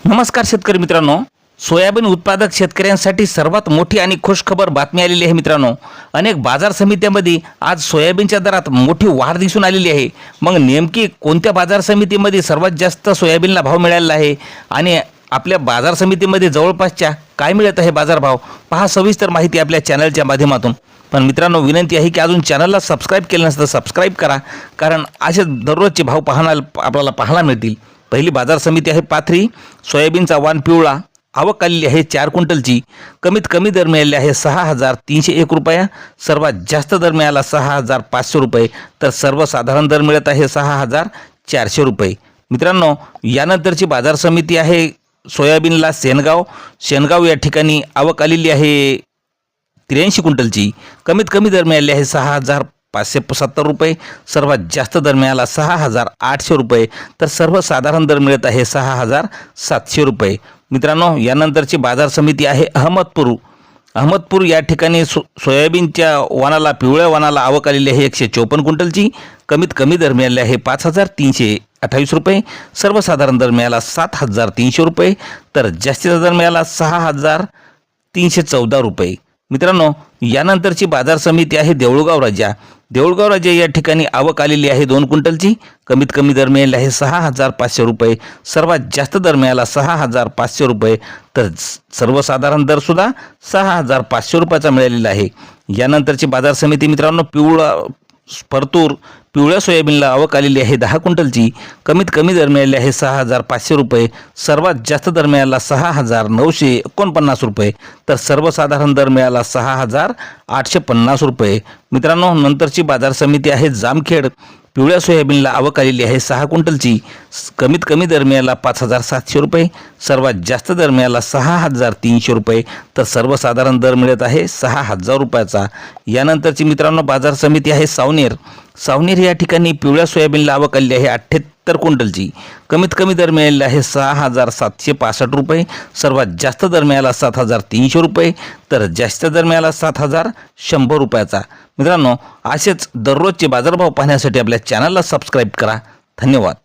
नमस्कार शेतकरी मित्रांनो, सोयाबीन उत्पादक शेतकऱ्यांसाठी सर्वात मोठी आणि खुशखबर बातमी आलेली आहे मित्रांनो। अनेक बाजार समित्यांमध्ये आज सोयाबीनच्या दरात मोठी वाढ दिसून आलेली आहे। मग नेमकी कोणत्या बाजार समितीमध्ये सर्वात जास्त सोयाबीनला भाव मिळालेला आहे आणि आपल्या बाजार समितीमध्ये जवळपासच्या काय मिळत आहे बाजारभाव, पहा सविस्तर माहिती आपल्या चॅनलच्या माध्यमातून। पण मित्रांनो, विनंती आहे की अजून चॅनलला सबस्क्राईब केलं नसतं सबस्क्राईब करा, कारण असे दररोजचे भाव आपल्याला पाहायला मिळतील। पहिली बाजार समिती आहे पाथरी। सोयाबीनचा वाण पिवळा, आवक आलेली आहे 4 क्विंटलची। कमीत कमी दर मिळाले आहे 6,301 रुपये, सर्वात जास्त दर मिळाला 6,500 रुपये, तर सर्वसाधारण दर मिळत आहे 6,400 रुपये। मित्रांनो, यानंतरची बाजार समिती आहे सोयाबीनला शेनगाव या ठिकाणी आवक आलेली आहे 83 क्विंटलची। कमीत कमी दर मिळाले आहे 6,570 रुपये, सर्वात जास्त दर मिळाला 6,800 रुपये, तर सर्वसाधारण दर मिळत आहे 6,700 रुपये। मित्रांनो, यानंतरची बाजार समिती आहे अहमदपूर या ठिकाणी सोयाबीनच्या वाणाला पिवळ्या वाणाला आवक आलेली आहे 154 क्विंटलची। कमीत कमी दर मिळाले आहे 5,328 रुपये, सर्वसाधारण दर मिळाला 7,300 रुपये, तर जास्तीचा दर मिळाला 6,314 रुपये। मित्रांनो, यानंतरची बाजार समिती आहे देऊळगाव राजा या ठिकाणी आवक आलेली आहे 2 क्विंटलची। कमीत कमी दर मिळाले आहे 6,500 रुपये, सर्वात जास्त दर मिळाला 6,500 रुपये, तर सर्वसाधारण दर सुद्धा 6,500 रुपयाचा मिळालेला आहे। यानंतरची बाजार समिती मित्रांनो पिवळ्या सोयाबीनला आवक आलेली आहे 10 क्विंटलची। कमीत कमी दर मिळाले आहे 6,500 रुपये, सर्वात जास्त दर मिळाला 6,949 रुपये, तर सर्वसाधारण दर मिळाला 6,850 रुपये। मित्रांनो, नंतरची बाजार समिती आहे जामखेड। पिवळ्या सोयाबीनला आवक आलेली आहे 6 क्विंटलची। कमीत कमी दर मिळाला 5,700 रुपये, सर्वात जास्त दर मिळाला 6,300 रुपये, तर सर्वसाधारण दर मिळत आहे 6,000 रुपयाचा। यानंतरची मित्रांनो बाजार समिती आहे सावनेर या ठिकाणी पिवळ्या सोयाबीनला आवक आलेली आहे 78 क्विंटलची। कमीत कमी दर मिळालेला आहे 6,765 रुपये, सर्वात जास्त दर मिळाला 7,300 रुपये, तर जास्त दर मिळाला 7,100 रुपयाचा। मित्रांनो, असेच दररोजचे बाजारभाव पाहण्यासाठी आपल्या चॅनलला सबस्क्राईब करा। धन्यवाद।